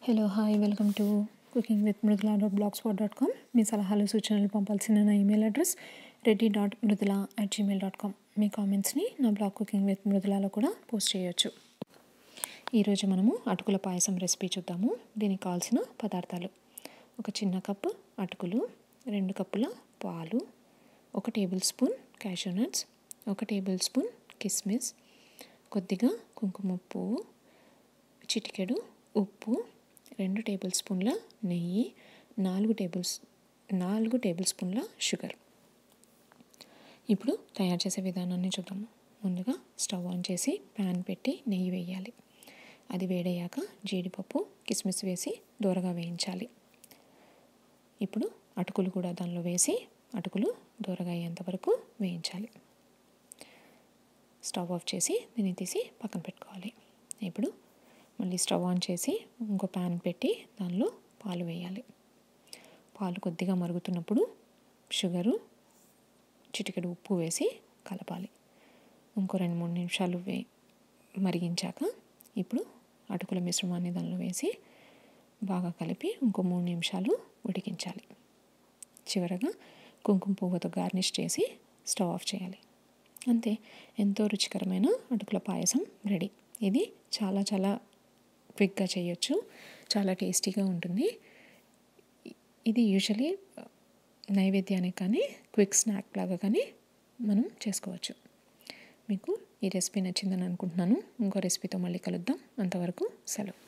Hello hi welcome to cooking with mridula.blogspot.com. మీ సలహాలు సూచనలు పంపాల్సిన నా ఈమెయిల్ అడ్రస్ reddy.mridula@gmail.com. మీ కామెంట్స్ని నా బ్లాగ్ కుకింగ్ విత్ మృదులాలో కూడా పోస్ట్ చేయొచ్చు. ఈరోజు మనము అటుకుల పాయసం రెసిపీ చూద్దాము. దీనికి కావాల్సిన పదార్థాలు: ఒక చిన్న కప్పు అటుకులు, 2 కప్పుల పాలు, 1 table spoon cashew nuts, 1 table spoon కిస్మిస్, కొద్దిగా కుంకుమ పువ్వు, చిటికెడు ఉప్పు, 2 టేబుల్ స్పూన్ల నెయ్యి, 4 టేబుల్ స్పూన్ల షుగర్. ఇప్పుడు తయారు చేసే విధానాన్ని చూద్దాము. ముందుగా స్టవ్ ఆన్ చేసి ప్యాన్ పెట్టి నెయ్యి వేయాలి. అది వేడయ్యాక జీడిపప్పు, కిస్మిస్ వేసి దోరగా వేయించాలి. ఇప్పుడు అటుకులు కూడా దానిలో వేసి అటుకులు దోరగా అయ్యేంత వరకు వేయించాలి. స్టవ్ ఆఫ్ చేసి దీన్ని తీసి పక్కన పెట్టుకోవాలి. ఇప్పుడు మళ్ళీ స్టవ్ ఆన్ చేసి ఇంకో ప్యాన్ పెట్టి దానిలో పాలు వేయాలి. పాలు కొద్దిగా మరుగుతున్నప్పుడు షుగరు, చిటికెడు ఉప్పు వేసి కలపాలి. ఇంకో 2-3 నిమిషాలు మరిగించాక ఇప్పుడు అటుకుల మిశ్రమాన్ని దానిలో వేసి బాగా కలిపి ఇంకో 3 నిమిషాలు ఉడికించాలి. చివరగా కుంకుమ పువ్వుతో గార్నిష్ చేసి స్టవ్ ఆఫ్ చేయాలి. అంతే, ఎంతో రుచికరమైన అటుకుల పాయసం రెడీ. ఇది చాలా క్విక్గా చేయొచ్చు, చాలా టేస్టీగా ఉంటుంది. ఇది యూజువలీ నైవేద్యానికి కానీ క్విక్ స్నాక్ లాగా కానీ మనం చేసుకోవచ్చు. మీకు ఈ రెసిపీ నచ్చిందని అనుకుంటున్నాను. ఇంకో రెసిపీతో మళ్ళీ కలుద్దాం. అంతవరకు సెలవు.